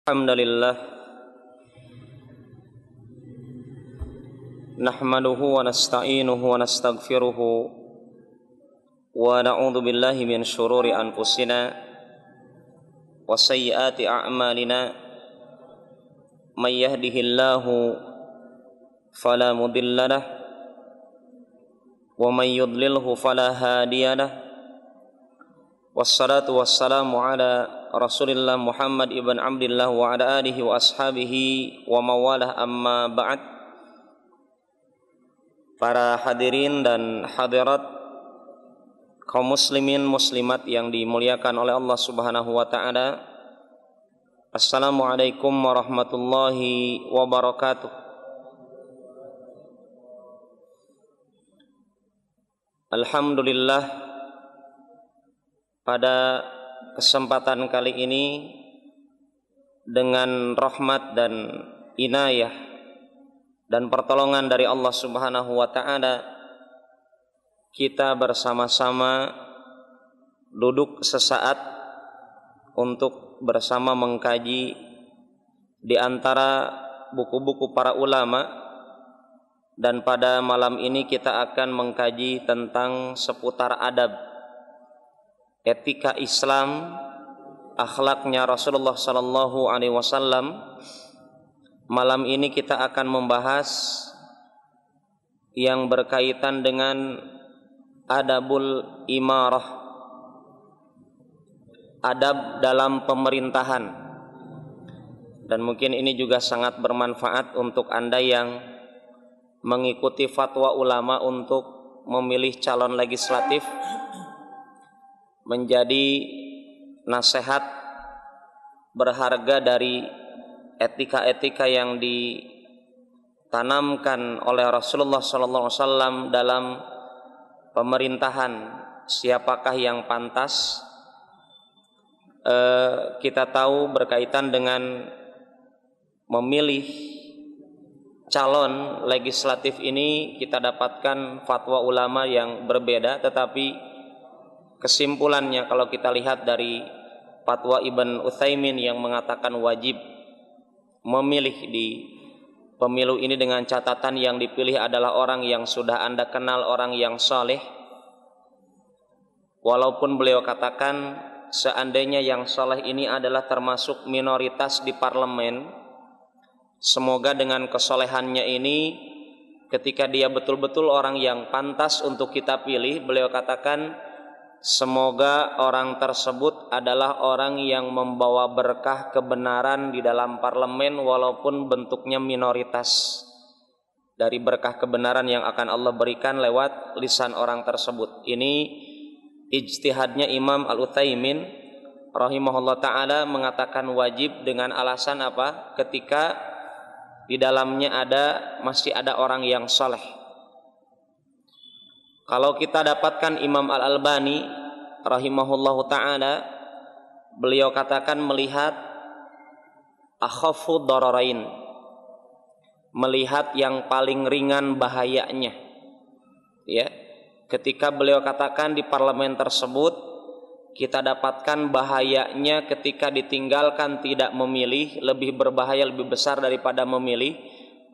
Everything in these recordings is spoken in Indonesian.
Alhamdulillah nahmaduhu wa nasta'inuhu wa nastaghfiruhu wa na'udzu billahi min syururi anfusina wa sayyiati a'malina may yahdihillahu fala mudilla lahu wa may yudlilhu fala hadiya lahu wassalatu wassalamu ala Rasulillah Muhammad ibn Abdillah wa ala alihi wa ashabihi wa mawalah, amma ba'd. Para hadirin dan hadirat kaum muslimin muslimat yang dimuliakan oleh Allah Subhanahu wa taala. Assalamualaikum warahmatullahi wabarakatuh. Alhamdulillah, pada kesempatan kali ini dengan rahmat dan inayah dan pertolongan dari Allah Subhanahu wa taala, kita bersama-sama duduk sesaat untuk bersama mengkaji di antara buku-buku para ulama, dan pada malam ini kita akan mengkaji tentang seputar adab, etika Islam, akhlaknya Rasulullah sallallahu alaihi wasallam. Malam ini kita akan membahas yang berkaitan dengan adabul imarah, adab dalam pemerintahan. Dan mungkin ini juga sangat bermanfaat untuk Anda yang mengikuti fatwa ulama untuk memilih calon legislatif, menjadi nasihat berharga dari etika-etika yang ditanamkan oleh Rasulullah SAW dalam pemerintahan. Siapakah yang pantas? Kita tahu berkaitan dengan memilih calon legislatif ini, kita dapatkan fatwa ulama yang berbeda, tetapi kesimpulannya kalau kita lihat dari fatwa Ibn Utsaimin yang mengatakan wajib memilih di pemilu ini dengan catatan yang dipilih adalah orang yang sudah Anda kenal, orang yang saleh. Walaupun beliau katakan seandainya yang saleh ini adalah termasuk minoritas di parlemen, semoga dengan kesolehannya ini, ketika dia betul-betul orang yang pantas untuk kita pilih, beliau katakan semoga orang tersebut adalah orang yang membawa berkah kebenaran di dalam parlemen, walaupun bentuknya minoritas dari berkah kebenaran yang akan Allah berikan lewat lisan orang tersebut. Ini ijtihadnya Imam Al-Utsaimin rahimahullah ta'ala, mengatakan wajib dengan alasan apa? Ketika di dalamnya masih ada orang yang saleh. Kalau kita dapatkan Imam Al-Albani rahimahullahu ta'ala, beliau katakan melihat akhafu dararain, melihat yang paling ringan bahayanya. Ya, ketika beliau katakan di parlemen tersebut kita dapatkan bahayanya ketika ditinggalkan tidak memilih, lebih berbahaya, lebih besar daripada memilih.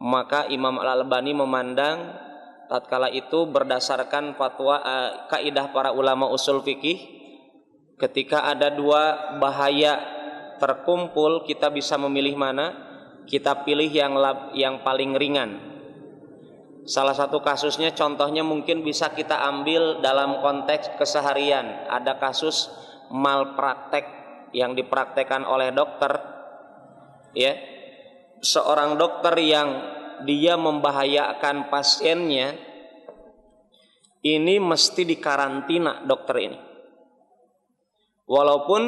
Maka Imam Al-Albani memandang tatkala itu berdasarkan fatwa kaidah para ulama usul fikih, ketika ada dua bahaya terkumpul, kita bisa memilih mana? Kita pilih yang paling ringan. Salah satu kasusnya, contohnya mungkin bisa kita ambil dalam konteks keseharian. Ada kasus malpraktek yang dipraktekkan oleh dokter, ya, seorang dokter yang dia membahayakan pasiennya, ini mesti dikarantina dokter ini. Walaupun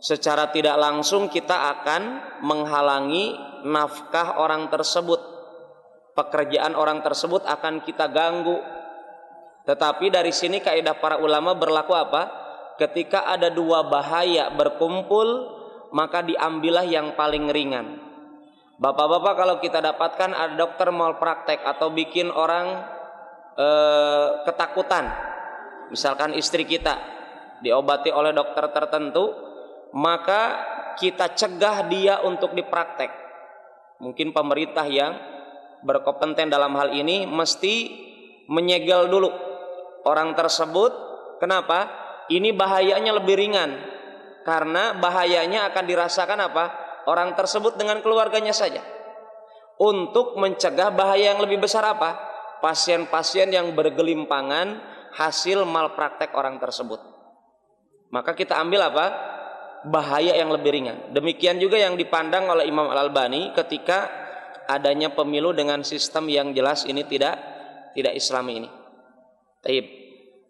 secara tidak langsung kita akan menghalangi nafkah orang tersebut, pekerjaan orang tersebut akan kita ganggu. Tetapi dari sini kaidah para ulama berlaku apa? Ketika ada dua bahaya berkumpul, maka diambillah yang paling ringan. Bapak-bapak, kalau kita dapatkan ada dokter malpraktek atau bikin orang ketakutan, misalkan istri kita diobati oleh dokter tertentu, maka kita cegah dia untuk dipraktek. Mungkin pemerintah yang berkompeten dalam hal ini mesti menyegel dulu orang tersebut. Kenapa? Ini bahayanya lebih ringan, karena bahayanya akan dirasakan apa? Orang tersebut dengan keluarganya saja. Untuk mencegah bahaya yang lebih besar apa? Pasien-pasien yang bergelimpangan hasil malpraktek orang tersebut. Maka kita ambil apa? Bahaya yang lebih ringan. Demikian juga yang dipandang oleh Imam Al-Albani ketika adanya pemilu dengan sistem yang jelas ini tidak Islami ini. Taib.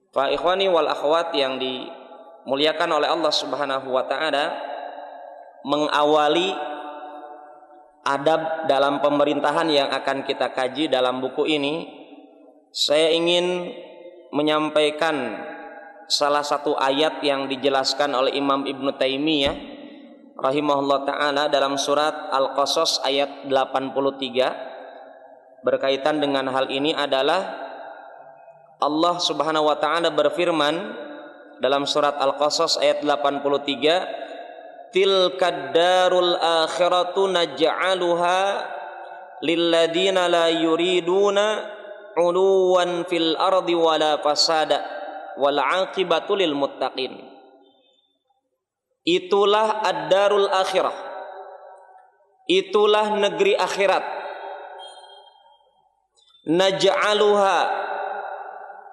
Fa ikhwani wal akhwat yang dimuliakan oleh Allah Subhanahu wa taala, mengawali adab dalam pemerintahan yang akan kita kaji dalam buku ini, saya ingin menyampaikan salah satu ayat yang dijelaskan oleh Imam Ibnu Taimiyah rahimahullah ta'ala dalam surat Al-Qasas ayat 83. Berkaitan dengan hal ini adalah Allah Subhanahu wa ta'ala berfirman dalam surat Al-Qasas ayat 83, tilkad darul akhiratu naj'aluha lilladzina la yuriduna 'uluwan fil ardi wala fasada wal 'aqibatu lil muttaqin. Itulah ad-darul akhirah, itulah negeri akhirat. Naj'aluha,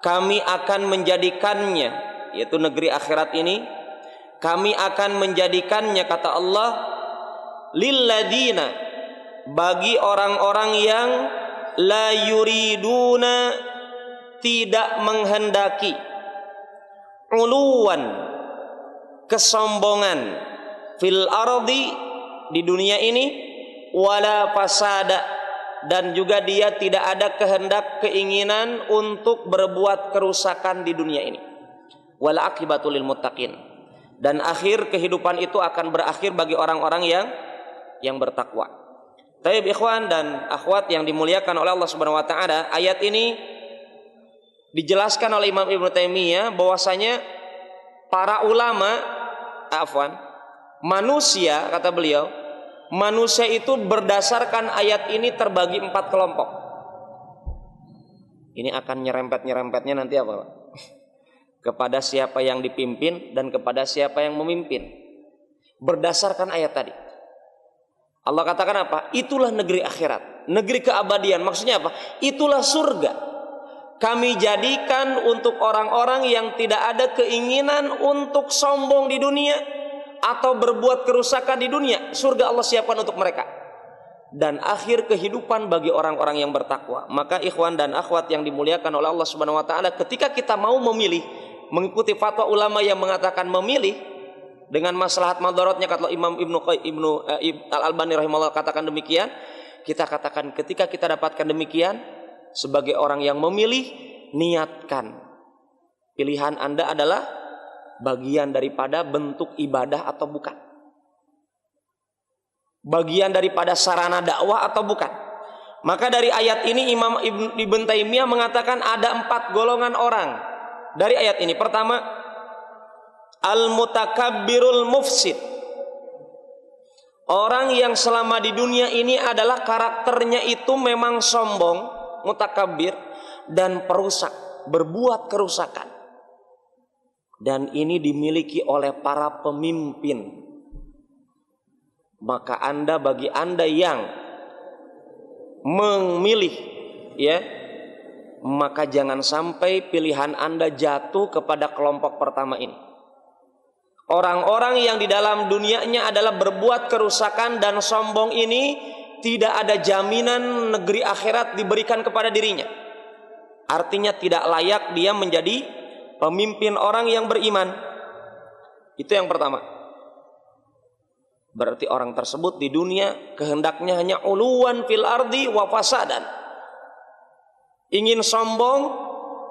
kami akan menjadikannya, yaitu negeri akhirat ini kami akan menjadikannya, kata Allah, lilladzina, bagi orang-orang yang la yuriduna, tidak menghendaki, uluwan, kesombongan, fil ardi, di dunia ini, wala fasada, dan juga dia tidak ada kehendak keinginan untuk berbuat kerusakan di dunia ini. Wal aqibatu lil muttaqin, dan akhir kehidupan itu akan berakhir bagi orang-orang yang bertakwa. Taib ikhwan dan akhwat yang dimuliakan oleh Allah Subhanahu wa taala, ayat ini dijelaskan oleh Imam Ibnu Taimiyah bahwasanya para ulama, manusia, kata beliau, manusia itu berdasarkan ayat ini terbagi 4 kelompok. Ini akan nyerempet-nyerempetnya nanti apa, Pak? Kepada siapa yang dipimpin dan kepada siapa yang memimpin. Berdasarkan ayat tadi. Allah katakan apa? Itulah negeri akhirat, negeri keabadian. Maksudnya apa? Itulah surga. Kami jadikan untuk orang-orang yang tidak ada keinginan untuk sombong di dunia atau berbuat kerusakan di dunia. Surga Allah siapkan untuk mereka. Dan akhir kehidupan bagi orang-orang yang bertakwa. Maka ikhwan dan akhwat yang dimuliakan oleh Allah Subhanahu wa taala, ketika kita mau memilih, mengikuti fatwa ulama yang mengatakan memilih dengan maslahat madaratnya, kata Imam Ibnu Al-Albani rahimahullah katakan demikian, kita katakan ketika kita dapatkan demikian, sebagai orang yang memilih, niatkan pilihan Anda adalah bagian daripada bentuk ibadah atau bukan, bagian daripada sarana dakwah atau bukan. Maka dari ayat ini Imam Ibnu Taimiyah mengatakan ada 4 golongan orang dari ayat ini. Pertama, al-mutakabbirul mufsid, orang yang selama di dunia ini adalah karakternya itu memang sombong, mutakabbir, dan perusak, berbuat kerusakan. Dan ini dimiliki oleh para pemimpin. Maka bagi Anda yang memilih, ya, maka jangan sampai pilihan Anda jatuh kepada kelompok pertama ini. Orang-orang yang di dalam dunianya adalah berbuat kerusakan dan sombong ini, tidak ada jaminan negeri akhirat diberikan kepada dirinya. Artinya tidak layak dia menjadi pemimpin orang yang beriman. Itu yang pertama. Berarti orang tersebut di dunia kehendaknya hanya uluwan fil ardi wa fasadan, ingin sombong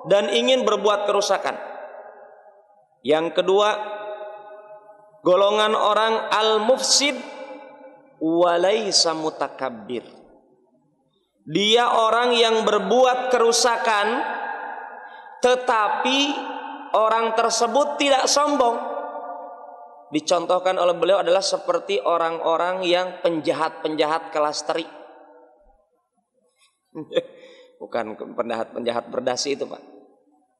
dan ingin berbuat kerusakan. Yang kedua, golongan orang al-mufsid walaysa mutakabbir. Dia orang yang berbuat kerusakan, tetapi orang tersebut tidak sombong. dicontohkan oleh beliau adalah seperti orang-orang yang penjahat-penjahat kelas teri. Bukan penjahat-penjahat berdasi itu, Pak.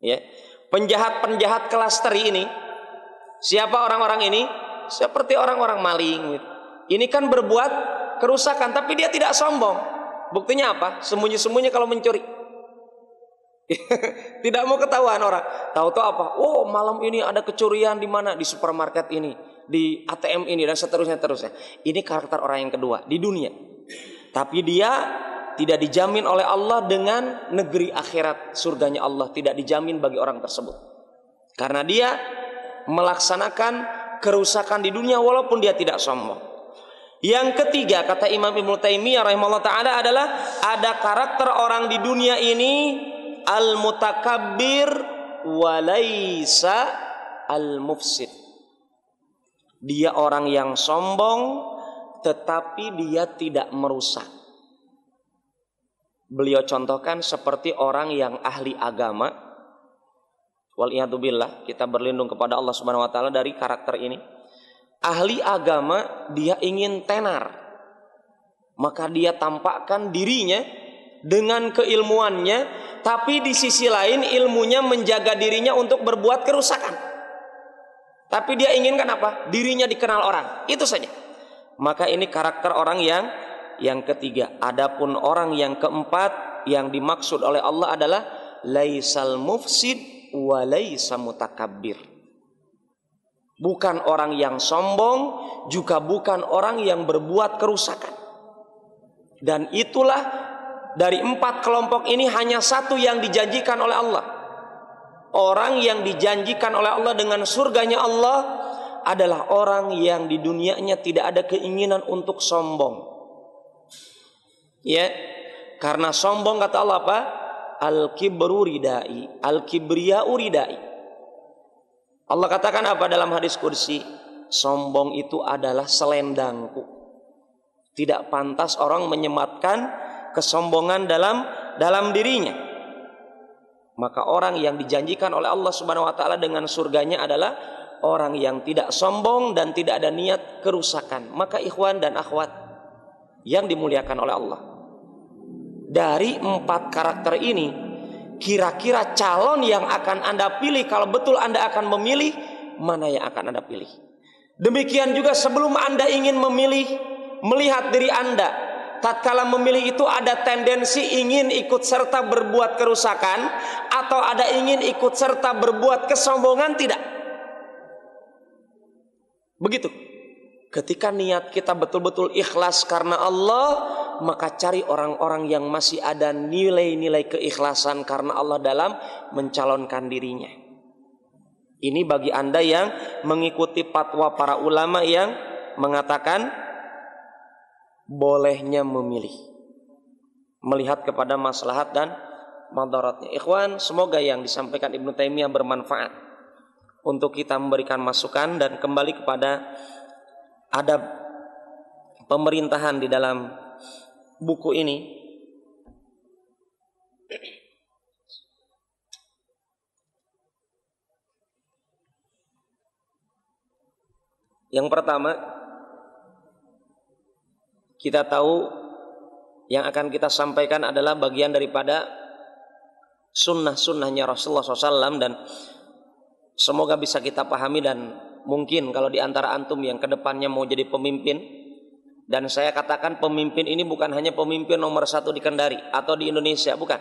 Ya. Penjahat-penjahat kelas teri ini, siapa orang-orang ini? Seperti orang-orang maling gitu. Ini kan berbuat kerusakan tapi dia tidak sombong. Buktinya apa? Sembunyi-sembunyi kalau mencuri. Tidak mau ketahuan orang. Tahu-tahu apa? Oh, malam ini ada kecurian di mana? Di supermarket ini, di ATM ini dan seterusnya. Ini karakter orang yang kedua di dunia. Tapi dia tidak dijamin oleh Allah dengan negeri akhirat, surganya Allah tidak dijamin bagi orang tersebut. Karena dia melaksanakan kerusakan di dunia walaupun dia tidak sombong. Yang ketiga, kata Imam Ibnu Taimiyah rahimahullah taala adalah ada karakter orang di dunia ini al-mutakabbir walaysa al-mufsid. Dia orang yang sombong tetapi dia tidak merusak. Beliau contohkan seperti orang yang ahli agama. Waliyadzubillah, kita berlindung kepada Allah Subhanahu wa taala dari karakter ini. Ahli agama, dia ingin tenar. Maka dia tampakkan dirinya dengan keilmuannya, tapi di sisi lain ilmunya menjaga dirinya untuk berbuat kerusakan. Tapi dia inginkan apa? Dirinya dikenal orang. Itu saja. Maka ini karakter orang yang ketiga. Adapun orang yang keempat yang dimaksud oleh Allah adalah laisal mufsid wa laisa mutakabbir. Bukan orang yang sombong, juga bukan orang yang berbuat kerusakan. Dan itulah dari 4 kelompok ini hanya satu yang dijanjikan oleh Allah. Orang yang dijanjikan oleh Allah dengan surganya Allah adalah orang yang di dunianya tidak ada keinginan untuk sombong. Ya, karena sombong kata Allah apa? Al-kibru ridai, al-kibriya'u ridai. Allah katakan apa dalam hadis kursi? Sombong itu adalah selendangku. Tidak pantas orang menyematkan kesombongan dalam dirinya. Maka orang yang dijanjikan oleh Allah Subhanahu wa taala dengan surganya adalah orang yang tidak sombong dan tidak ada niat kerusakan. Maka ikhwan dan akhwat yang dimuliakan oleh Allah, dari 4 karakter ini, kira-kira calon yang akan Anda pilih, kalau betul Anda akan memilih, mana yang akan Anda pilih? Demikian juga sebelum Anda ingin memilih, melihat diri Anda, tatkala memilih itu ada tendensi ingin ikut serta berbuat kerusakan, atau ada ingin ikut serta berbuat kesombongan, tidak? Begitu. Ketika niat kita betul-betul ikhlas karena Allah, maka cari orang-orang yang masih ada nilai-nilai keikhlasan karena Allah dalam mencalonkan dirinya. Ini bagi Anda yang mengikuti fatwa para ulama yang mengatakan bolehnya memilih, melihat kepada maslahat dan madaratnya. Ikhwan, semoga yang disampaikan Ibnu Taimiyah bermanfaat untuk kita memberikan masukan dan kembali kepada adab pemerintahan di dalam buku ini. Yang pertama, kita tahu yang akan kita sampaikan adalah bagian daripada sunnah-sunnahnya Rasulullah SAW, dan semoga bisa kita pahami. Dan mungkin kalau di antara antum yang kedepannya mau jadi pemimpin, dan saya katakan pemimpin ini bukan hanya pemimpin nomor 1 di Kendari atau di Indonesia, bukan.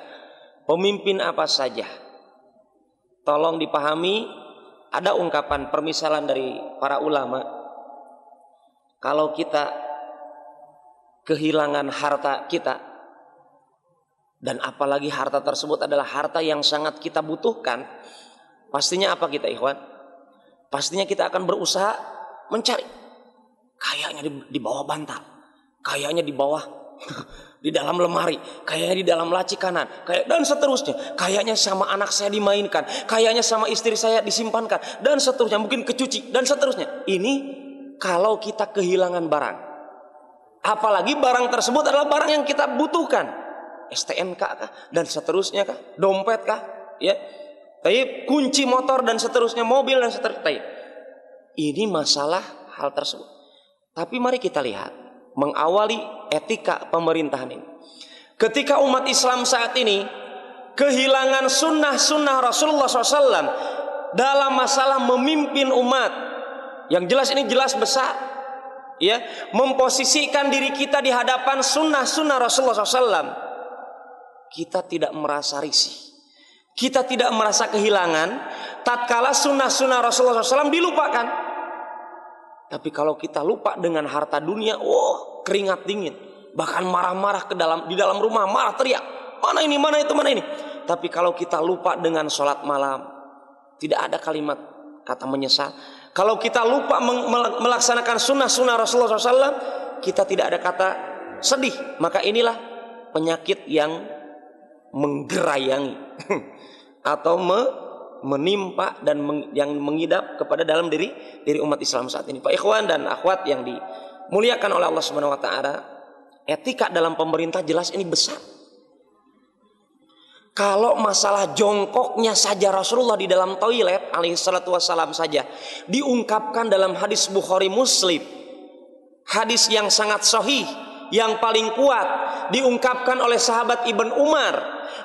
Pemimpin apa saja, tolong dipahami, ada ungkapan permisalan dari para ulama. Kalau kita kehilangan harta kita, dan apalagi harta tersebut adalah harta yang sangat kita butuhkan, pastinya apa kita, ikhwan? Pastinya kita akan berusaha mencari. Kayaknya di bawah bantal, kayaknya di bawah di dalam lemari, kayaknya di dalam laci kanan, dan seterusnya. Kayaknya sama anak saya dimainkan, kayaknya sama istri saya disimpankan, dan seterusnya. Mungkin kecuci, dan seterusnya. Ini kalau kita kehilangan barang, apalagi barang tersebut adalah barang yang kita butuhkan, STNK kah, dan seterusnya kah, dompet kah, ya, kunci motor dan seterusnya, mobil dan seterusnya. Ini masalah hal tersebut. Tapi mari kita lihat mengawali etika pemerintahan ini. Ketika umat Islam saat ini kehilangan sunnah-sunnah Rasulullah SAW dalam masalah memimpin umat, yang jelas ini jelas besar, ya, memposisikan diri kita di hadapan sunnah-sunnah Rasulullah SAW, kita tidak merasa risih, kita tidak merasa kehilangan tatkala sunnah-sunnah Rasulullah SAW dilupakan. Tapi kalau kita lupa dengan harta dunia, keringat dingin, bahkan marah-marah di dalam rumah, marah teriak, mana ini, mana itu, mana ini. Tapi kalau kita lupa dengan sholat malam, tidak ada kalimat kata menyesal. Kalau kita lupa melaksanakan sunnah-sunnah Rasulullah SAW, kita tidak ada kata sedih. Maka inilah penyakit yang menggerayangi atau menimpa dan yang mengidap kepada dalam diri umat Islam saat ini. Pak ikhwan dan akhwat yang dimuliakan oleh Allah Subhanahu wa taala, etika dalam pemerintah jelas ini besar. Kalau masalah jongkoknya saja Rasulullah di dalam toilet alaihi salatu wassalam saja diungkapkan dalam hadis Bukhari Muslim, hadis yang sangat sahih, yang paling kuat, diungkapkan oleh sahabat Ibn Umar,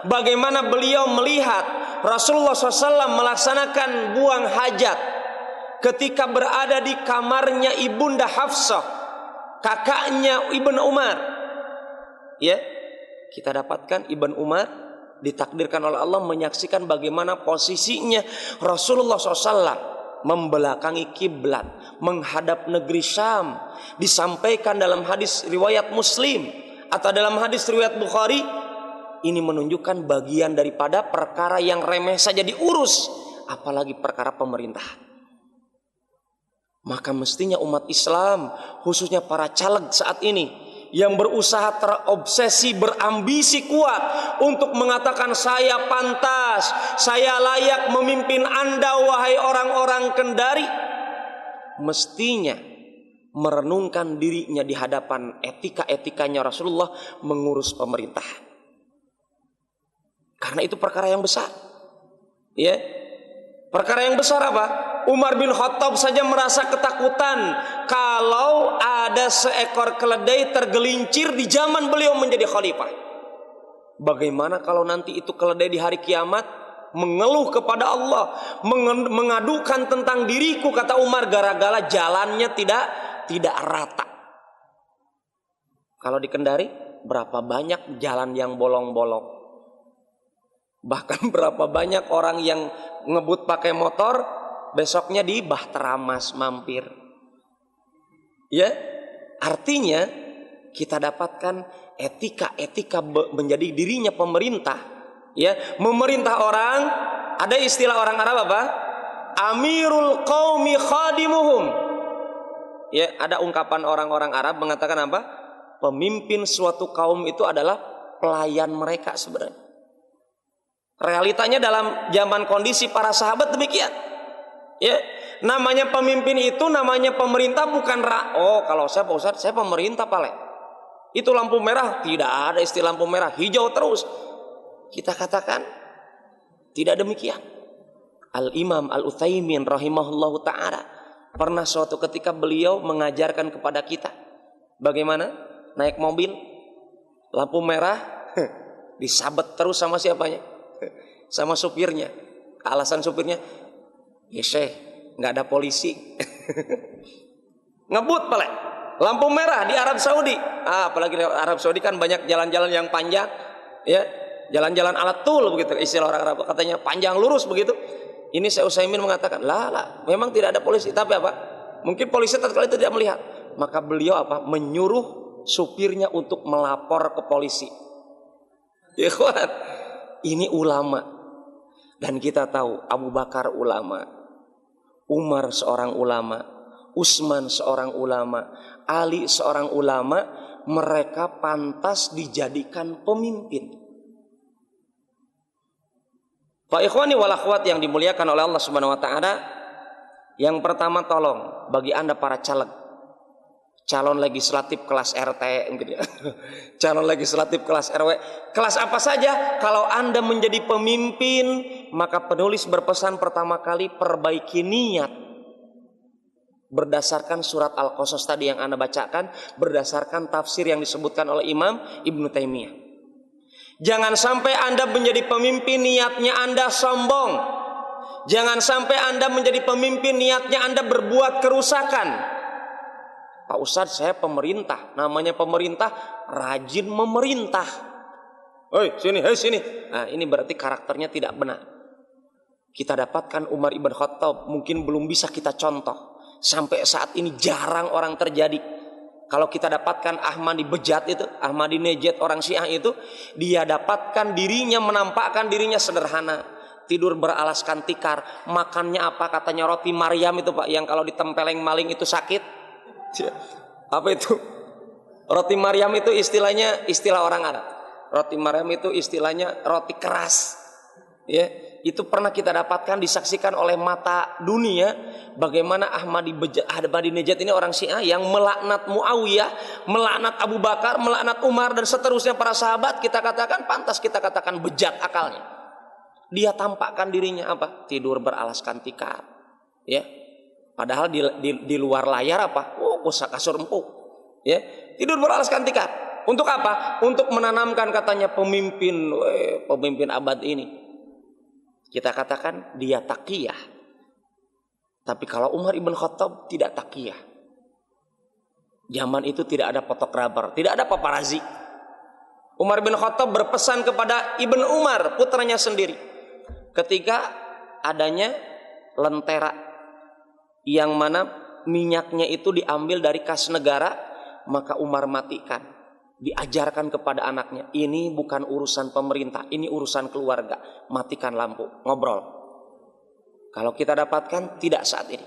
bagaimana beliau melihat Rasulullah SAW melaksanakan buang hajat ketika berada di kamarnya ibunda Hafsah, kakaknya Ibn Umar. Ya, kita dapatkan Ibn Umar ditakdirkan oleh Allah menyaksikan bagaimana posisinya Rasulullah SAW membelakangi kiblat, menghadap negeri Syam. Disampaikan dalam hadis riwayat Muslim atau dalam hadis riwayat Bukhari, ini menunjukkan bagian daripada perkara yang remeh saja diurus, apalagi perkara pemerintahan. Maka mestinya umat Islam, khususnya para caleg saat ini, yang berusaha terobsesi, berambisi kuat untuk mengatakan saya pantas, saya layak memimpin Anda wahai orang-orang Kendari, mestinya merenungkan dirinya di hadapan etika-etikanya Rasulullah mengurus pemerintahan. Karena itu perkara yang besar. Ya. Perkara yang besar apa? Umar bin Khattab saja merasa ketakutan kalau ada seekor keledai tergelincir di zaman beliau menjadi khalifah. Bagaimana kalau nanti itu keledai di hari kiamat mengeluh kepada Allah, mengadukan tentang diriku, kata Umar, gara-gara jalannya tidak rata. Kalau di Kendari berapa banyak jalan yang bolong-bolong. Bahkan berapa banyak orang yang ngebut pakai motor, besoknya di Bahtera Mas mampir. Ya, artinya kita dapatkan etika menjadi dirinya pemerintah. Ya, memerintah orang, ada istilah orang Arab apa? Amirul qaumi khadimuhum. Ya, ada ungkapan orang-orang Arab mengatakan apa? Pemimpin suatu kaum itu adalah pelayan mereka sebenarnya. Realitanya dalam zaman kondisi para sahabat demikian. Ya, namanya pemimpin itu, namanya pemerintah bukan kalau saya Pak Ustaz, saya pemerintah Pak. Itu lampu merah, tidak ada istilah lampu merah, hijau terus. Kita katakan tidak demikian. Al-Imam Al-Utsaimin rahimahullahu taala pernah suatu ketika beliau mengajarkan kepada kita bagaimana naik mobil lampu merah disabet terus sama siapanya? Sama supirnya. Alasan supirnya, ya Syekh, nggak ada polisi. Ngebut Pak. Lampu merah di Arab Saudi. Apalagi Arab Saudi kan banyak jalan-jalan yang panjang, ya, jalan-jalan alat tul begitu istilah orang Arab, katanya panjang lurus begitu. Ini Syekh Utsaimin mengatakan, memang tidak ada polisi, tapi apa? Mungkin polisi tatkala itu tidak melihat. Maka beliau menyuruh supirnya untuk melapor ke polisi. Ikhwan, ini ulama. Dan kita tahu Abu Bakar ulama, Umar seorang ulama, Utsman seorang ulama, Ali seorang ulama. Mereka pantas dijadikan pemimpin. Pak ikhwani wal akhwat yang dimuliakan oleh Allah Subhanahu wa taala, yang pertama tolong bagi Anda para caleg, calon legislatif kelas RT, calon legislatif kelas RW, kelas apa saja, kalau Anda menjadi pemimpin, maka penulis berpesan pertama kali perbaiki niat. berdasarkan surat Al-Qasas tadi yang Anda bacakan, berdasarkan tafsir yang disebutkan oleh Imam Ibnu Taimiyah. Jangan sampai Anda menjadi pemimpin niatnya Anda sombong. Jangan sampai Anda menjadi pemimpin niatnya Anda berbuat kerusakan. Pak Ustadz, saya pemerintah. Namanya pemerintah, rajin memerintah. Hei sini, hei sini. Nah, ini berarti karakternya tidak benar. Kita dapatkan Umar ibn Khattab, mungkin belum bisa kita contoh. Sampai saat ini jarang orang terjadi. Kalau kita dapatkan Ahmadi Bejat itu, Ahmadi Nejat orang Syiah itu, dia dapatkan dirinya, menampakkan dirinya sederhana. Tidur beralaskan tikar. Makannya apa? Katanya roti Maryam itu Pak, yang kalau ditempeleng maling itu sakit. Apa itu? Roti Maryam itu istilahnya, istilah orang Arab. Roti Maryam itu istilahnya roti keras. Ya, itu pernah kita dapatkan, disaksikan oleh mata dunia bagaimana Ahmadi Nejat ini orang Syiah yang melaknat Muawiyah, melaknat Abu Bakar, melaknat Umar dan seterusnya para sahabat. Kita katakan pantas kita katakan bejat akalnya. Dia tampakkan dirinya apa? Tidur beralaskan tikar. Ya. Padahal di luar layar apa? Oh, kasur empuk. Ya, tidur beralaskan tikar. Untuk apa? Untuk menanamkan katanya pemimpin abad ini. Kita katakan dia taqiyah. Tapi kalau Umar ibn Khattab tidak taqiyah. Zaman itu tidak ada fotografer, tidak ada paparazzi. Umar ibn Khattab berpesan kepada Ibn Umar, putranya sendiri. Ketika adanya lentera yang mana minyaknya itu diambil dari kas negara, maka Umar matikan. Diajarkan kepada anaknya, ini bukan urusan pemerintah, ini urusan keluarga. Matikan lampu, ngobrol. Kalau kita dapatkan tidak saat ini,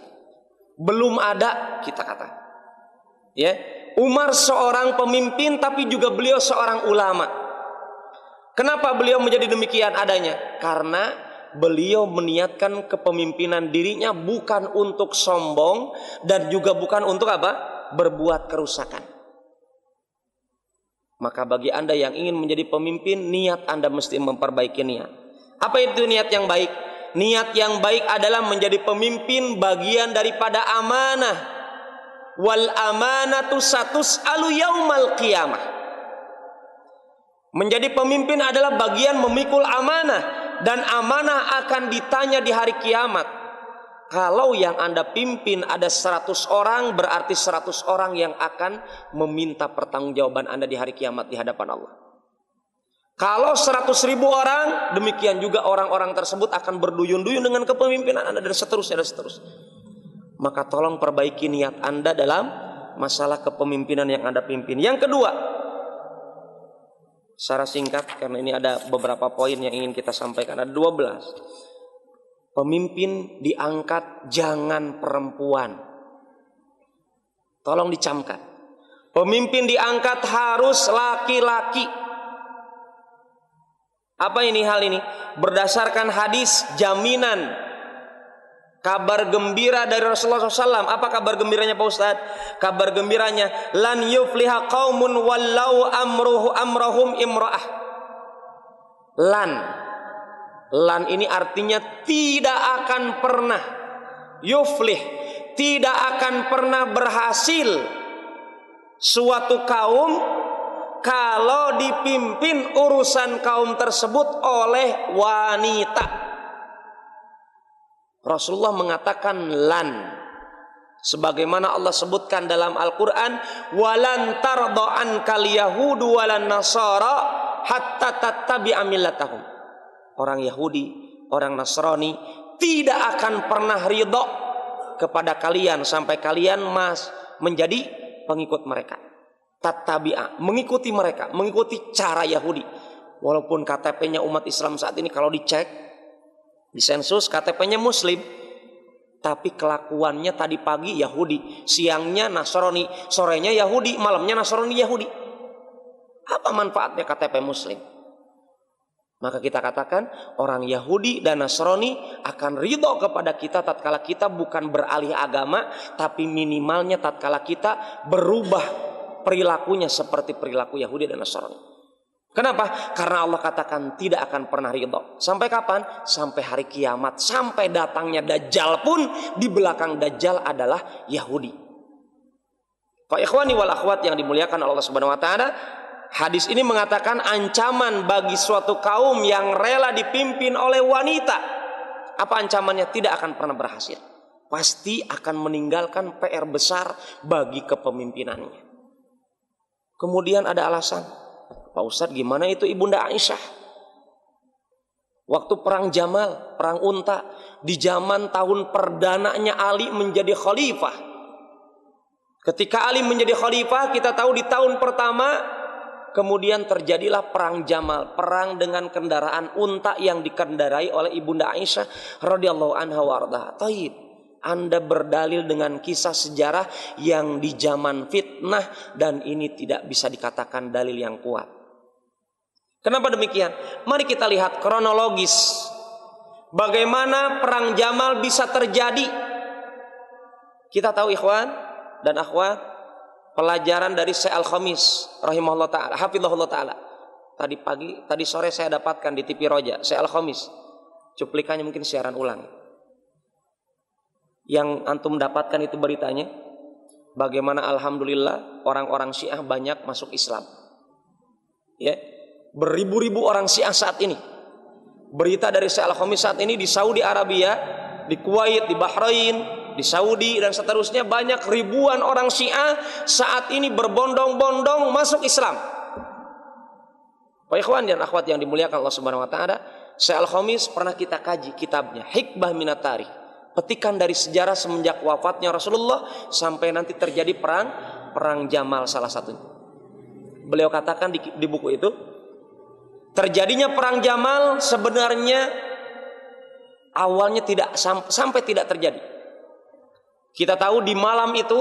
belum ada kita kata. Ya, Umar seorang pemimpin, tapi juga beliau seorang ulama. Kenapa beliau menjadi demikian adanya? Karena beliau meniatkan kepemimpinan dirinya bukan untuk sombong dan juga bukan untuk apa? Berbuat kerusakan. Maka bagi Anda yang ingin menjadi pemimpin, niat Anda mesti memperbaiki niat. Apa itu niat yang baik? Niat yang baik adalah menjadi pemimpin bagian daripada amanah. Wal amanatu satus'alu yaumal qiyamah. Menjadi pemimpin adalah bagian memikul amanah, dan amanah akan ditanya di hari kiamat. Kalau yang Anda pimpin ada 100 orang, berarti 100 orang yang akan meminta pertanggungjawaban Anda di hari kiamat di hadapan Allah. Kalau 100.000 orang, demikian juga orang-orang tersebut akan berduyun-duyun dengan kepemimpinan Anda dan seterusnya dan seterusnya. Maka tolong perbaiki niat Anda dalam masalah kepemimpinan yang Anda pimpin. Yang kedua, secara singkat karena ini ada beberapa poin yang ingin kita sampaikan, ada 12. Pemimpin diangkat jangan perempuan. Tolong dicamkan. Pemimpin diangkat harus laki-laki. Apa ini hal ini? Berdasarkan hadis jaminan kabar gembira dari Rasulullah SAW. Apa kabar gembiranya Pak Ustaz? Kabar gembiranya lan yufliha qaumun wallau amrahum imra'ah. Lan ini artinya tidak akan pernah yuflih, tidak akan pernah berhasil suatu kaum kalau dipimpin urusan kaum tersebut oleh wanita. Rasulullah mengatakan lan, sebagaimana Allah sebutkan dalam Al-Quran, walan tarda ankal yahudu walan nasara hatta tattabi'a millatahum. Orang Yahudi, orang Nasrani tidak akan pernah ridho kepada kalian sampai kalian menjadi pengikut mereka. Tattabi'a, mengikuti mereka, mengikuti cara Yahudi. Walaupun KTP-nya umat Islam saat ini kalau dicek di sensus KTP-nya Muslim, tapi kelakuannya tadi pagi Yahudi, siangnya Nasrani, sorenya Yahudi, malamnya Nasrani Yahudi. Apa manfaatnya KTP Muslim? Maka kita katakan orang Yahudi dan Nasrani akan ridho kepada kita tatkala kita bukan beralih agama, tapi minimalnya tatkala kita berubah perilakunya seperti perilaku Yahudi dan Nasrani. Kenapa? Karena Allah katakan tidak akan pernah ridho. Sampai kapan? Sampai hari kiamat. Sampai datangnya Dajjal pun di belakang Dajjal adalah Yahudi. Fa ikhwani wal akhwat yang dimuliakan Allah Subhanahu wa taala, hadis ini mengatakan ancaman bagi suatu kaum yang rela dipimpin oleh wanita. Apa ancamannya? Tidak akan pernah berhasil. Pasti akan meninggalkan PR besar bagi kepemimpinannya. Kemudian ada alasan. Pak Ustadz, gimana itu Ibunda Aisyah? Waktu perang Jamal, perang Unta, di zaman tahun perdananya Ali menjadi khalifah. Ketika Ali menjadi khalifah, kita tahu di tahun pertama kemudian terjadilah perang Jamal, perang dengan kendaraan unta yang dikendarai oleh Ibunda Aisyah radhiyallahu anha warda. Taib, Anda berdalil dengan kisah sejarah yang di zaman fitnah dan ini tidak bisa dikatakan dalil yang kuat. Kenapa demikian? Mari kita lihat kronologis bagaimana perang Jamal bisa terjadi. Kita tahu ikhwan dan akhwat pelajaran dari Syekh Al-Khamis rahimahullah taala, hafizahullah taala. Tadi sore saya dapatkan di TV Roja, Syekh Al-Khamis. Cuplikannya mungkin siaran ulang. Yang antum dapatkan itu beritanya bagaimana alhamdulillah orang-orang Syiah banyak masuk Islam. Ya. Beribu-ribu orang Syiah saat ini. Berita dari Syekh Al-Khamis saat ini di Saudi Arabia, di Kuwait, di Bahrain, di Saudi dan seterusnya banyak ribuan orang Syiah saat ini berbondong-bondong masuk Islam. Pak ikhwan dan akhwat yang dimuliakan Allah Subhanahu wa taala, Syekh Al-Khamis pernah kita kaji kitabnya Hikbah Minat Tarikh. Petikan dari sejarah semenjak wafatnya Rasulullah sampai nanti terjadi perang Jamal salah satunya. Beliau katakan di buku itu, terjadinya perang Jamal sebenarnya awalnya tidak sampai tidak terjadi. Kita tahu di malam itu,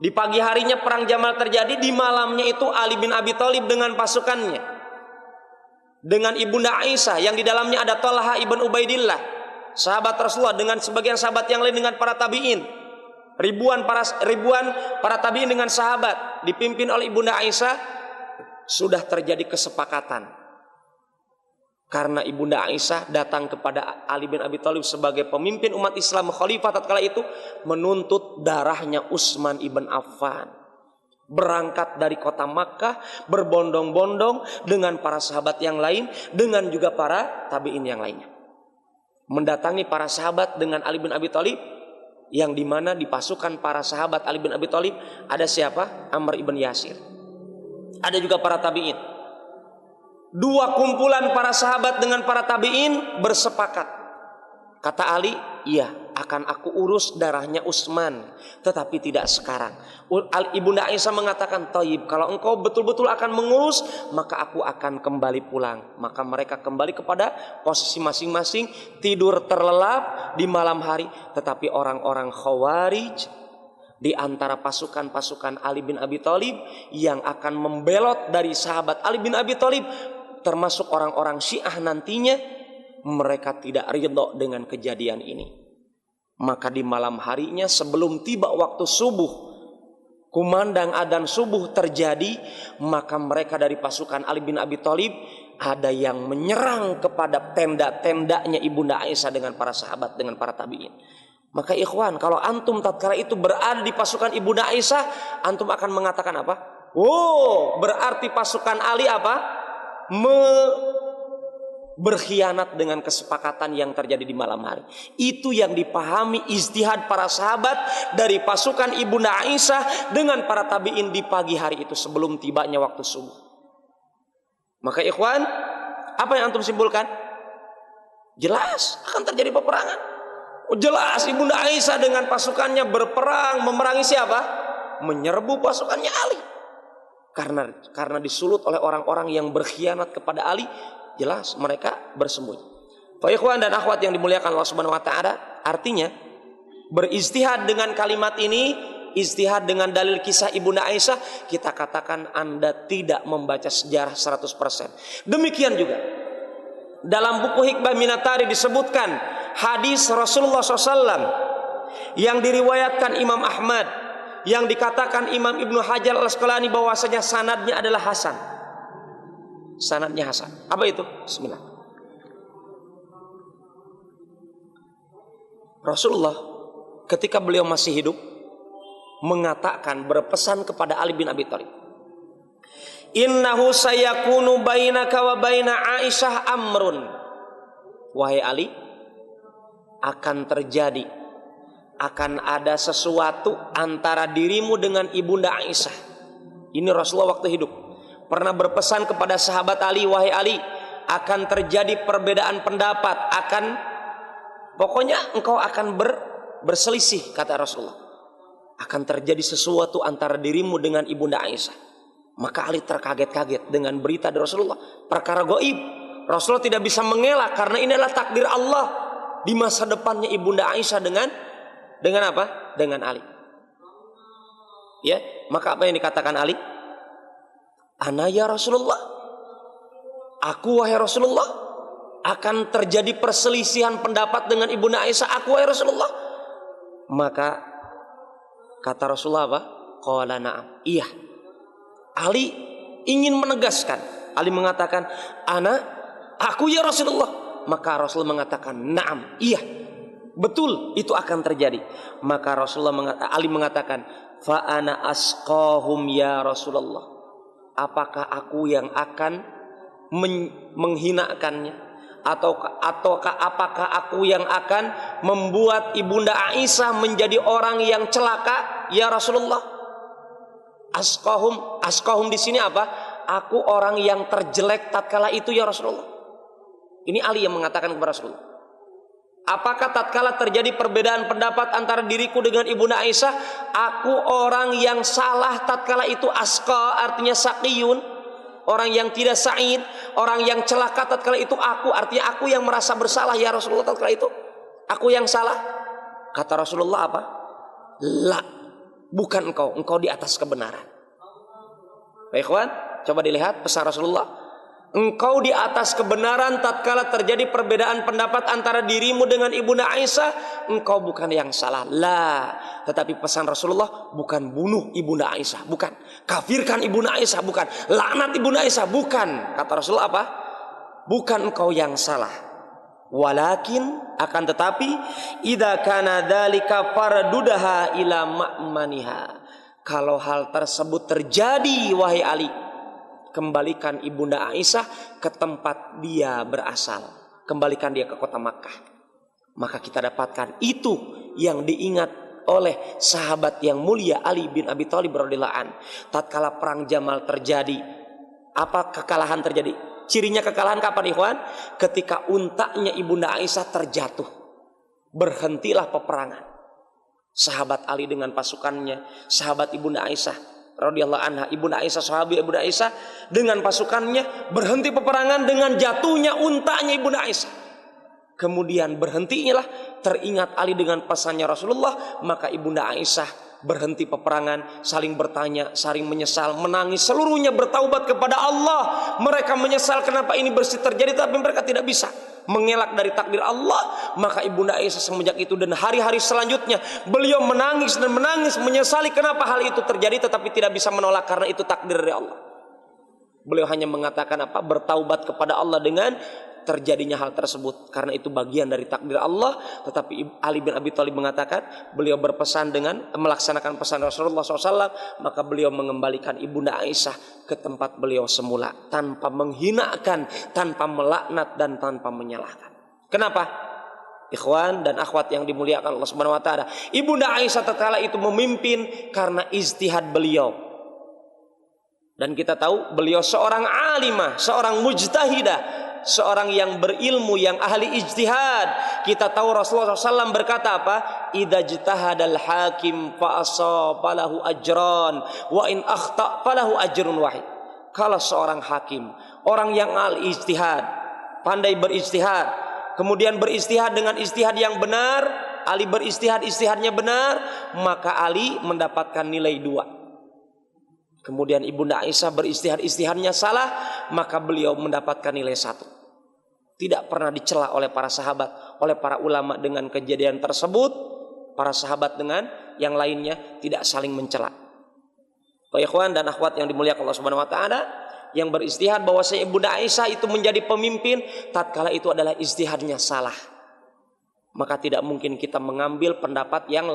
di pagi harinya perang Jamal terjadi, di malamnya itu Ali bin Abi Thalib dengan pasukannya, dengan Ibunda Aisyah yang di dalamnya ada Talha ibn Ubaidillah, sahabat Rasulullah, dengan sebagian sahabat yang lain dengan para tabi'in. Ribuan para tabi'in dengan sahabat dipimpin oleh Ibunda Aisyah. Sudah terjadi kesepakatan karena Ibunda Aisyah datang kepada Ali bin Abi Thalib sebagai pemimpin umat Islam, khalifah tatkala itu, menuntut darahnya Utsman ibn Affan. Berangkat dari kota Makkah berbondong-bondong dengan para sahabat yang lain, dengan juga para tabi'in yang lainnya, mendatangi para sahabat dengan Ali bin Abi Thalib, yang dimana di pasukan para sahabat Ali bin Abi Thalib ada siapa? Ammar ibn Yasir. Ada juga para tabi'in. Dua kumpulan para sahabat dengan para tabi'in bersepakat. Kata Ali, iya akan aku urus darahnya Utsman, tetapi tidak sekarang. Ibunda Aisyah mengatakan, Thayyib, kalau engkau betul-betul akan mengurus, maka aku akan kembali pulang. Maka mereka kembali kepada posisi masing-masing, tidur terlelap di malam hari. Tetapi orang-orang Khawarij di antara pasukan-pasukan Ali bin Abi Thalib yang akan membelot dari sahabat Ali bin Abi Thalib, termasuk orang-orang Syiah nantinya, mereka tidak ridho dengan kejadian ini. Maka di malam harinya sebelum tiba waktu subuh, kumandang adzan subuh terjadi, maka mereka dari pasukan Ali bin Abi Thalib ada yang menyerang kepada tenda-tendanya Ibunda Aisyah dengan para sahabat, dengan para tabi'in. Maka ikhwan, kalau antum tatkala itu berada di pasukan Ibunda Aisyah, antum akan mengatakan apa? Oh, berarti pasukan Ali apa? Berkhianat dengan kesepakatan yang terjadi di malam hari. Itu yang dipahami ijtihad para sahabat dari pasukan Ibunda Aisyah dengan para tabi'in di pagi hari itu sebelum tibanya waktu subuh. Maka ikhwan, apa yang antum simpulkan? Jelas akan terjadi peperangan. Jelas Ibunda Aisyah dengan pasukannya berperang, memerangi siapa? Menyerbu pasukannya Ali. Karena disulut oleh orang-orang yang berkhianat kepada Ali, jelas mereka bersembunyi. Fa ikhwan dan akhwat yang dimuliakan Allah Subhanahu wa taala, artinya berijtihad dengan kalimat ini, ijtihad dengan dalil kisah Ibunda Aisyah, kita katakan Anda tidak membaca sejarah 100%. Demikian juga dalam buku Hikbah Minat Tarikh disebutkan hadis Rasulullah SAW yang diriwayatkan Imam Ahmad, yang dikatakan Imam Ibnu Hajar Al-Asqalani bahwasanya sanadnya adalah hasan. sanadnya hasan. Apa itu? Bismillah. Rasulullah ketika beliau masih hidup mengatakan, berpesan kepada Ali bin Abi Thalib, innahu sayakunu bainaka wa baina Aisyah amrun. Wahai Ali, akan terjadi, akan ada sesuatu antara dirimu dengan ibunda Aisyah. Ini Rasulullah waktu hidup pernah berpesan kepada sahabat Ali, wahai Ali, akan terjadi perbedaan pendapat, pokoknya engkau akan berselisih, kata Rasulullah. Akan terjadi sesuatu antara dirimu dengan ibunda Aisyah. Maka Ali terkaget-kaget dengan berita dari Rasulullah, perkara gaib. Rasulullah tidak bisa mengelak karena ini adalah takdir Allah di masa depannya ibunda Aisyah dengan apa? Dengan Ali. Ya, maka apa yang dikatakan Ali? Ana ya Rasulullah, aku wahai Rasulullah, akan terjadi perselisihan pendapat dengan ibunda Aisyah, aku wahai Rasulullah. Maka kata Rasulullah apa? Qala na'am. Iya. Ali ingin menegaskan. Ali mengatakan, aku ya Rasulullah. Maka Rasulullah mengatakan, na'am. Iya. Betul, itu akan terjadi. Maka Ali mengatakan, fa ana asqahum ya Rasulullah. Apakah aku yang akan menghinakannya? Ataukah apakah aku yang akan membuat ibunda Aisyah menjadi orang yang celaka ya Rasulullah? Asqahum di sini apa? Aku orang yang terjelek tatkala itu ya Rasulullah. Ini Ali yang mengatakan kepada Rasulullah. Apakah tatkala terjadi perbedaan pendapat antara diriku dengan ibunda Aisyah, aku orang yang salah tatkala itu? Asqa artinya saqiyun, orang yang tidak sa'id, orang yang celaka tatkala itu aku, artinya aku yang merasa bersalah ya Rasulullah tatkala itu. Aku yang salah. Kata Rasulullah apa? La, bukan engkau di atas kebenaran. Baik kawan, coba dilihat pesan Rasulullah. Engkau di atas kebenaran tatkala terjadi perbedaan pendapat antara dirimu dengan ibunda Aisyah, engkau bukan yang salah. La, tetapi pesan Rasulullah bukan bunuh ibunda Aisyah, bukan kafirkan ibunda Aisyah, bukan laknat ibunda Aisyah, bukan. Kata Rasulullah apa? Bukan engkau yang salah. Walakin, akan tetapi, idza kana dzalika fardudaha ila ma'maniha. Kalau hal tersebut terjadi wahai Ali, kembalikan ibunda Aisyah ke tempat dia berasal, kembalikan dia ke kota Makkah. Maka kita dapatkan itu yang diingat oleh sahabat yang mulia Ali bin Abi Thalib radhiyallahu an. Tatkala perang Jamal terjadi, apa kekalahan terjadi? Cirinya kekalahan kapan ikhwan? Ketika untanya ibunda Aisyah terjatuh, berhentilah peperangan. Sahabat Ali dengan pasukannya, sahabat ibunda Aisyah radhiyallahu anha, ibunda Aisyah, sahabat ibunda Aisyah dengan pasukannya, berhenti peperangan dengan jatuhnya untanya ibunda Aisyah. Kemudian berhentilah, teringat Ali dengan pesannya Rasulullah, maka ibunda Aisyah berhenti peperangan, saling bertanya, saling menyesal, menangis, seluruhnya bertaubat kepada Allah. Mereka menyesal kenapa ini terjadi, tapi mereka tidak bisa mengelak dari takdir Allah. Maka ibunda Aisyah semenjak itu dan hari-hari selanjutnya beliau menangis dan menangis, menyesali kenapa hal itu terjadi, tetapi tidak bisa menolak karena itu takdir dari Allah. Beliau hanya mengatakan apa? Bertaubat kepada Allah dengan terjadinya hal tersebut, karena itu bagian dari takdir Allah. Tetapi Ali bin Abi Thalib mengatakan, beliau berpesan dengan melaksanakan pesan Rasulullah SAW, maka beliau mengembalikan ibunda Aisyah ke tempat beliau semula, tanpa menghinakan, tanpa melaknat, dan tanpa menyalahkan. Kenapa? Ikhwan dan akhwat yang dimuliakan Allah Subhanahu wa taala, ibunda Aisyah tatkala itu memimpin karena ijtihad beliau. Dan kita tahu beliau seorang alimah, seorang mujtahidah, seorang yang berilmu, yang ahli ijtihad. Kita tahu Rasulullah SAW berkata apa? Idza jtahadal hakim fa asaba lahu ajran wa in akhta falahu ajrun wahid. Kalau seorang hakim, orang yang ahli ijtihad, pandai berijtihad, kemudian berijtihad dengan ijtihad yang benar, Ali berijtihad, ijtihadnya benar, maka Ali mendapatkan nilai 2. Kemudian ibunda Aisyah berijtihad, ijtihadnya salah, maka beliau mendapatkan nilai 1. Tidak pernah dicela oleh para sahabat, oleh para ulama dengan kejadian tersebut. Para sahabat dengan yang lainnya tidak saling mencela. Baik ikhwan dan akhwat yang dimuliakan Allah Subhanahu wa taala, yang beristihad bahwa Ibunda Aisyah itu menjadi pemimpin, tatkala itu adalah istihadnya salah. Maka tidak mungkin kita mengambil pendapat yang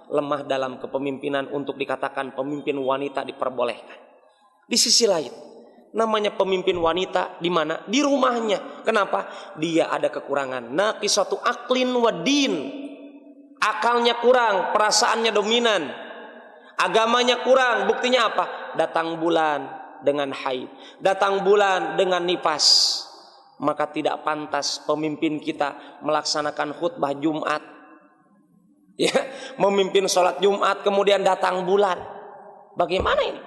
lemah dalam kepemimpinan untuk dikatakan pemimpin wanita diperbolehkan. Di sisi lain, namanya pemimpin wanita di mana? Di rumahnya. Kenapa? Dia ada kekurangan. Naqisatu aqlin wa din. Akalnya kurang, perasaannya dominan. Agamanya kurang. Buktinya apa? Datang bulan dengan haid, datang bulan dengan nifas. Maka tidak pantas pemimpin kita melaksanakan khutbah Jumat, ya, memimpin sholat Jumat kemudian datang bulan. Bagaimana ini?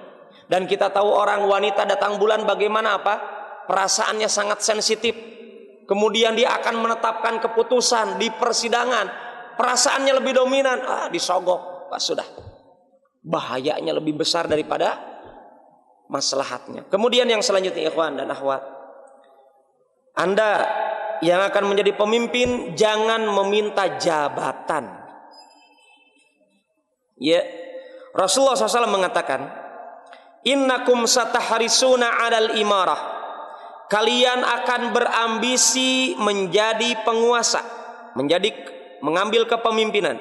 Dan kita tahu orang wanita datang bulan bagaimana apa? Perasaannya sangat sensitif. Kemudian dia akan menetapkan keputusan di persidangan. Perasaannya lebih dominan. Disogok. Sudah. Bahayanya lebih besar daripada maslahatnya. Kemudian yang selanjutnya ikhwan dan akhwat, Anda yang akan menjadi pemimpin jangan meminta jabatan. Ya, Rasulullah SAW mengatakan, innakum satahrisuna 'alal imarah. Kalian akan berambisi menjadi penguasa, mengambil kepemimpinan.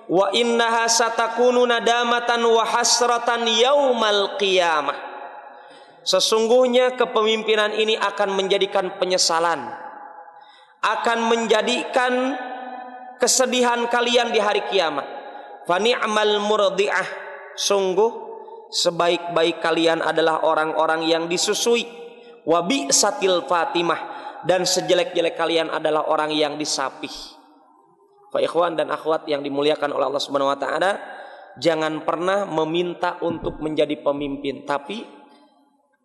Wa innaha satakunu nadamatan wa hasratan yaumal qiyamah. Sesungguhnya kepemimpinan ini akan menjadikan penyesalan, akan menjadikan kesedihan kalian di hari kiamat. Fa ni'mal murdi'ah. Sungguh sebaik-baik kalian adalah orang-orang yang disusui. Wa bi'satil fatimah. Dan sejelek-jelek kalian adalah orang yang disapih. Fa ikhwan dan akhwat yang dimuliakan oleh Allah Subhanahu wa taala, jangan pernah meminta untuk menjadi pemimpin, tapi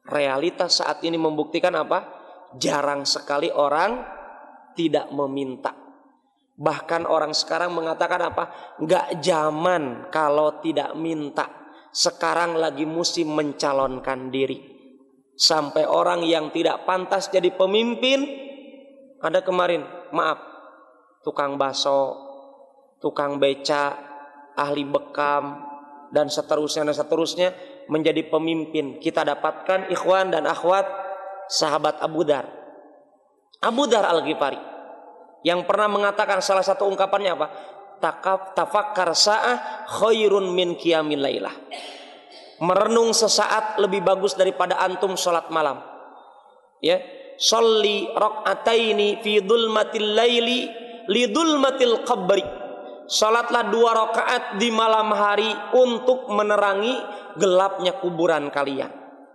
realitas saat ini membuktikan apa? Jarang sekali orang tidak meminta. Bahkan orang sekarang mengatakan apa? Nggak zaman kalau tidak minta. Sekarang lagi musim mencalonkan diri. Sampai orang yang tidak pantas jadi pemimpin, ada kemarin, maaf, tukang baso, tukang beca, ahli bekam, dan seterusnya menjadi pemimpin. Kita dapatkan ikhwan dan akhwat sahabat Abu Dar Al-Ghifari yang pernah mengatakan salah satu ungkapannya apa? Tafakkar sa'ah khairun min qiyamil lailah. Merenung sesaat lebih bagus daripada antum salat malam. Ya, sholli raq'ataini fi dhulmatil laili li dhulmatil qabri. Salatlah 2 rakaat di malam hari untuk menerangi gelapnya kuburan kalian.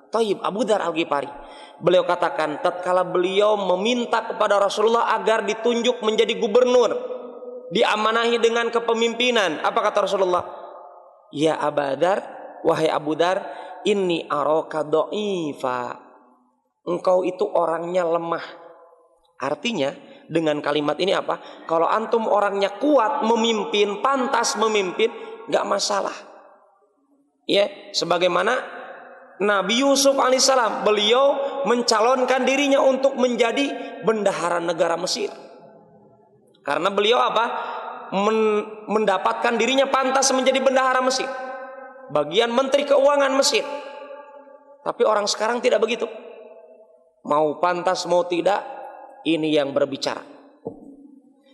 Thayyib, Abu Dar Al-Ghifari, beliau katakan tatkala beliau meminta kepada Rasulullah agar ditunjuk menjadi gubernur, diamanahi dengan kepemimpinan, apa kata Rasulullah? Ya Abu Dar, wahai Abu Dar, inni araka dha'ifa. Engkau itu orangnya lemah. Artinya dengan kalimat ini apa? Kalau antum orangnya kuat memimpin, pantas memimpin, nggak masalah. Ya, sebagaimana Nabi Yusuf alaihissalam, beliau mencalonkan dirinya untuk menjadi bendahara negara Mesir. Karena beliau apa? Mendapatkan dirinya pantas menjadi bendahara Mesir, bagian menteri keuangan Mesir. Tapi orang sekarang tidak begitu. Mau pantas mau tidak, ini yang berbicara.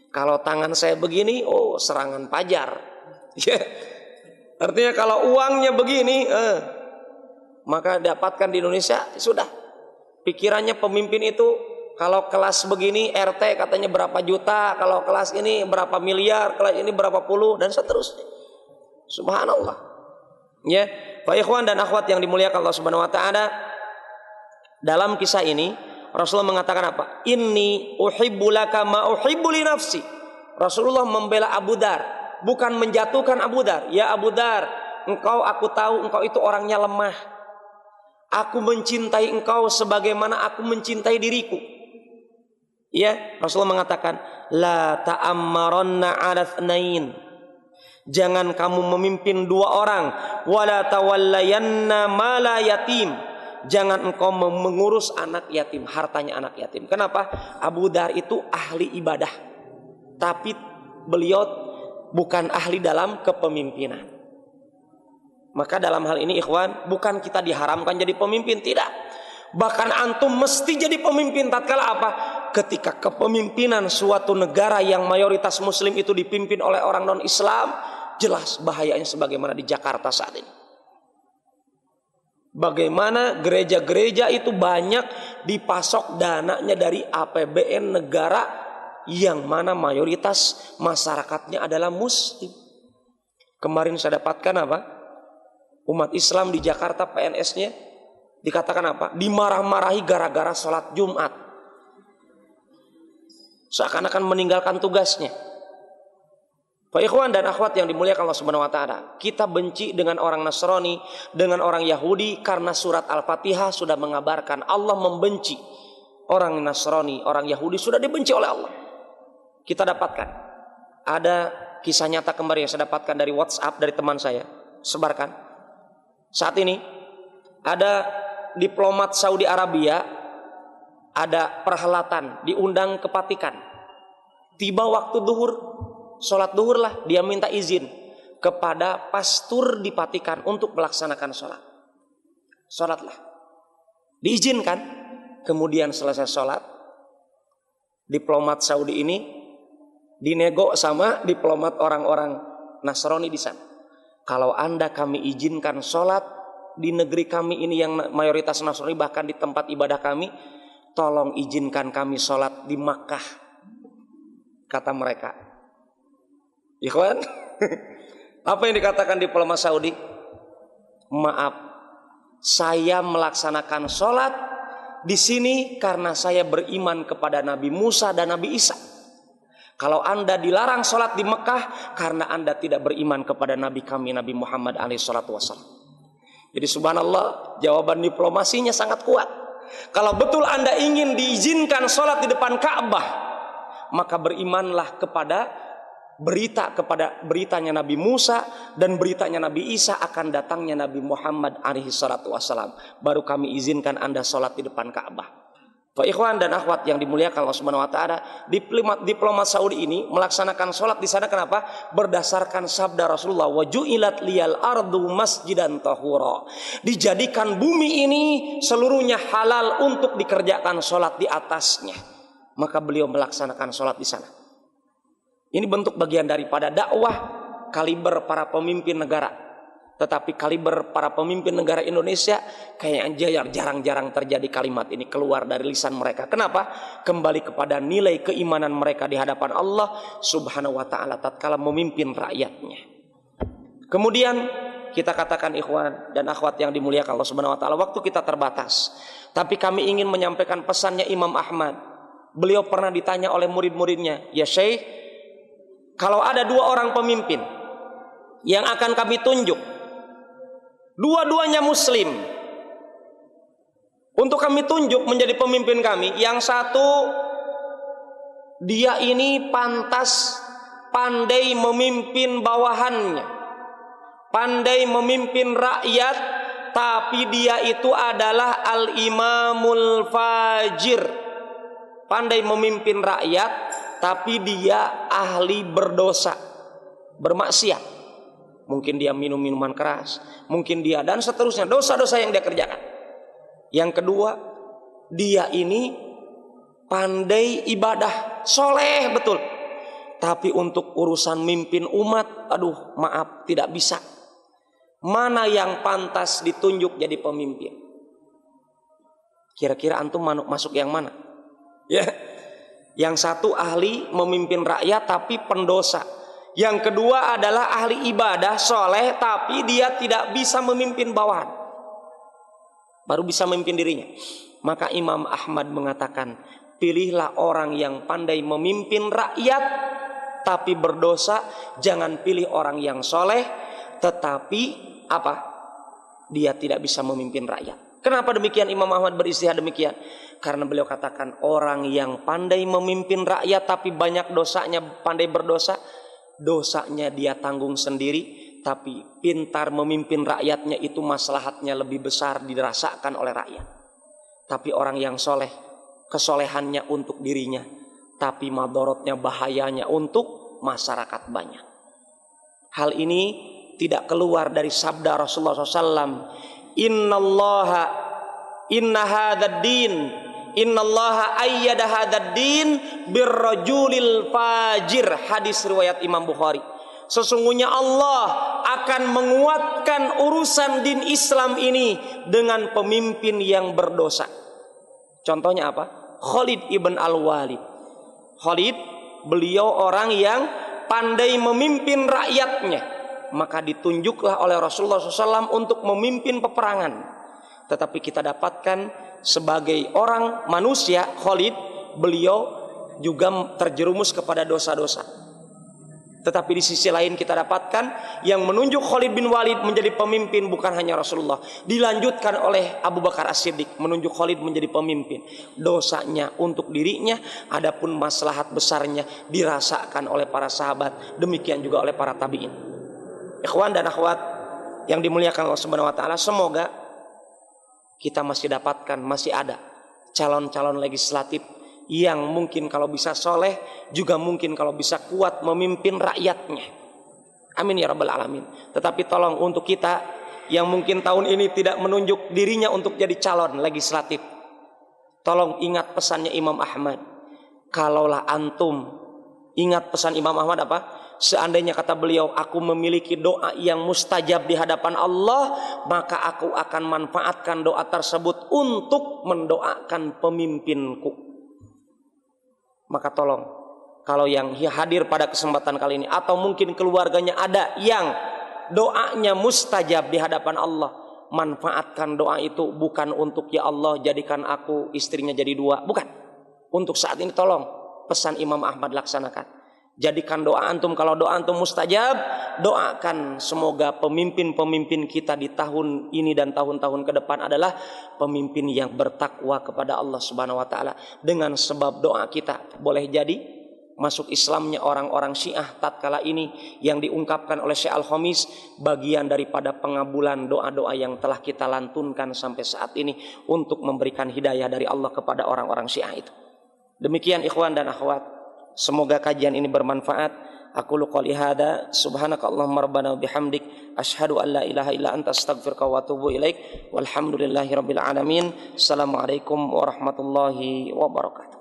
Kalau tangan saya begini, serangan pajar. Artinya kalau uangnya begini, maka dapatkan di Indonesia sudah. Pikirannya pemimpin itu kalau kelas begini RT katanya berapa juta, kalau kelas ini berapa miliar, kelas ini berapa puluh, dan seterusnya. Subhanallah. Ya, Pak ikhwan dan akhwat yang dimuliakan Allah Subhanahu wa taala, dalam kisah ini Rasulullah mengatakan apa? Inni uhibbu laka ma uhibbu li nafsi. Rasulullah membela Abu Dar, bukan menjatuhkan Abu Dar. Ya Abu Dar, aku tahu engkau itu orangnya lemah. Aku mencintai engkau sebagaimana aku mencintai diriku. Ya, Rasulullah mengatakan, la ta'ammaranna 'ala tsnain. Jangan kamu memimpin 2 orang, wala tawallayanna mala yatim. Jangan engkau mengurus anak yatim, hartanya anak yatim. Kenapa? Abu Dar itu ahli ibadah, tapi beliau bukan ahli dalam kepemimpinan. Maka dalam hal ini ikhwan, bukan kita diharamkan jadi pemimpin, tidak. Bahkan antum mesti jadi pemimpin tatkala apa? Ketika kepemimpinan suatu negara yang mayoritas muslim itu dipimpin oleh orang non-Islam, jelas bahayanya sebagaimana di Jakarta saat ini. Bagaimana gereja-gereja itu banyak dipasok dananya dari APBN negara yang mana mayoritas masyarakatnya adalah muslim. Kemarin saya dapatkan apa? Umat Islam di Jakarta PNS-nya dikatakan apa? Dimarah-marahi gara-gara sholat Jumat. Seakan-akan meninggalkan tugasnya. Pak ikhwan dan akhwat yang dimuliakan Allah Subhanahu wa taala, kita benci dengan orang Nasrani, dengan orang Yahudi karena surat Al-Fatihah sudah mengabarkan Allah membenci orang Nasrani, orang Yahudi sudah dibenci oleh Allah. Kita dapatkan ada kisah nyata kemarin yang saya dapatkan dari WhatsApp dari teman saya, sebarkan. Saat ini ada diplomat Saudi Arabia, ada perhelatan, diundang ke Vatikan. Tiba waktu duhur, sholat duhur lah, dia minta izin kepada pastor di Vatikan untuk melaksanakan sholat. Sholatlah, diizinkan. Kemudian selesai sholat, diplomat Saudi ini dinego sama diplomat orang-orang Nasrani di sana. Kalau Anda kami izinkan sholat di negeri kami ini yang mayoritas Nasrani, bahkan di tempat ibadah kami, tolong izinkan kami sholat di Makkah, kata mereka. Ikhwan, apa yang dikatakan diplomat Saudi? Maaf, saya melaksanakan sholat di sini karena saya beriman kepada Nabi Musa dan Nabi Isa. Kalau Anda dilarang sholat di Mekah karena Anda tidak beriman kepada Nabi kami, Nabi Muhammad alaihissalatu wassalam. Jadi subhanallah, jawaban diplomasinya sangat kuat. Kalau betul Anda ingin diizinkan sholat di depan Ka'bah, maka berimanlah kepada beritanya Nabi Musa dan beritanya Nabi Isa akan datangnya Nabi Muhammad alaihissalatu wassalam. Baru kami izinkan Anda sholat di depan Ka'bah. Pak ikhwan dan akhwat yang dimuliakan Allah Subhanahu wa taala, diplomat Saudi ini melaksanakan sholat di sana kenapa? Berdasarkan sabda Rasulullah, wa ju'ilat liyal ardu masjidan tahura. Dijadikan bumi ini seluruhnya halal untuk dikerjakan sholat di atasnya. Maka beliau melaksanakan sholat di sana. Ini bentuk bagian daripada dakwah kaliber para pemimpin negara. Tetapi kaliber para pemimpin negara Indonesia kayaknya jarang-jarang terjadi kalimat ini keluar dari lisan mereka. Kenapa? Kembali kepada nilai keimanan mereka di hadapan Allah Subhanahu wa taala tatkala memimpin rakyatnya. Kemudian kita katakan ikhwan dan akhwat yang dimuliakan Allah Subhanahu wa taala, waktu kita terbatas. Tapi kami ingin menyampaikan pesannya Imam Ahmad. Beliau pernah ditanya oleh murid-muridnya, "Ya Syekh, kalau ada dua orang pemimpin yang akan kami tunjuk, dua-duanya muslim, untuk kami tunjuk menjadi pemimpin kami. Yang satu, dia ini pantas pandai memimpin bawahannya, pandai memimpin rakyat, tapi dia itu adalah al-imamul fajir. Pandai memimpin rakyat, tapi dia ahli berdosa, bermaksiat. Mungkin dia minum minuman keras, mungkin dia dan seterusnya, dosa-dosa yang dia kerjakan. Yang kedua, dia ini pandai ibadah, soleh betul, tapi untuk urusan mimpin umat, aduh maaf, tidak bisa. Mana yang pantas ditunjuk jadi pemimpin? Kira-kira antum masuk yang mana? Ya, yang satu ahli memimpin rakyat tapi pendosa. Yang kedua adalah ahli ibadah, soleh, tapi dia tidak bisa memimpin bawahan, baru bisa memimpin dirinya. Maka Imam Ahmad mengatakan, pilihlah orang yang pandai memimpin rakyat tapi berdosa. Jangan pilih orang yang soleh tetapi apa? Dia tidak bisa memimpin rakyat. Kenapa demikian Imam Ahmad beristihad demikian? Karena beliau katakan orang yang pandai memimpin rakyat tapi banyak dosanya, pandai berdosa, dosanya dia tanggung sendiri, tapi pintar memimpin rakyatnya itu maslahatnya lebih besar dirasakan oleh rakyat. Tapi orang yang soleh, kesolehannya untuk dirinya, tapi madorotnya, bahayanya untuk masyarakat banyak. Hal ini tidak keluar dari sabda Rasulullah SAW. Innallaha inna hadzal din innallaha ayyada hadzal din birrajulil fajir. Hadis riwayat Imam Bukhari. Sesungguhnya Allah akan menguatkan urusan din Islam ini dengan pemimpin yang berdosa. Contohnya apa? Khalid ibn al-Walid. Khalid, beliau orang yang pandai memimpin rakyatnya, maka ditunjuklah oleh Rasulullah SAW untuk memimpin peperangan. Tetapi kita dapatkan sebagai orang manusia, Khalid, beliau juga terjerumus kepada dosa-dosa. Tetapi di sisi lain kita dapatkan yang menunjuk Khalid bin Walid menjadi pemimpin bukan hanya Rasulullah, dilanjutkan oleh Abu Bakar As-Siddiq menunjuk Khalid menjadi pemimpin. Dosanya untuk dirinya, adapun maslahat besarnya dirasakan oleh para sahabat, demikian juga oleh para tabi'in. Ikhwan dan akhwat yang dimuliakan Allah Subhanahu wa taala, semoga kita masih dapatkan, masih ada calon-calon legislatif yang mungkin kalau bisa soleh, juga mungkin kalau bisa kuat memimpin rakyatnya. Amin ya rabbal alamin. Tetapi tolong untuk kita yang mungkin tahun ini tidak menunjuk dirinya untuk jadi calon legislatif, tolong ingat pesannya Imam Ahmad. Kalaulah antum ingat pesan Imam Ahmad apa? Seandainya kata beliau, aku memiliki doa yang mustajab di hadapan Allah, maka aku akan manfaatkan doa tersebut untuk mendoakan pemimpinku. Maka tolong, kalau yang hadir pada kesempatan kali ini, atau mungkin keluarganya ada yang doanya mustajab di hadapan Allah, manfaatkan doa itu bukan untuk ya Allah jadikan aku istrinya jadi dua, bukan. Untuk saat ini tolong pesan Imam Ahmad laksanakan. Jadikan doa antum, kalau doa antum mustajab, doakan semoga pemimpin-pemimpin kita di tahun ini dan tahun-tahun ke depan adalah pemimpin yang bertakwa kepada Allah Subhanahu wa taala. Dengan sebab doa kita boleh jadi masuk Islamnya orang-orang Syiah tatkala ini yang diungkapkan oleh Syekh Al-Khamis, bagian daripada pengabulan doa-doa yang telah kita lantunkan sampai saat ini untuk memberikan hidayah dari Allah kepada orang-orang Syiah itu. Demikian ikhwan dan akhwat, semoga kajian ini bermanfaat. Aku qouli hada, subhanakallahumma rabbana wa bihamdik, asyhadu an la ilaha illa anta astaghfiruka wa atubu ilaik. Walhamdulillahirabbil alamin. Assalamualaikum warahmatullahi wabarakatuh.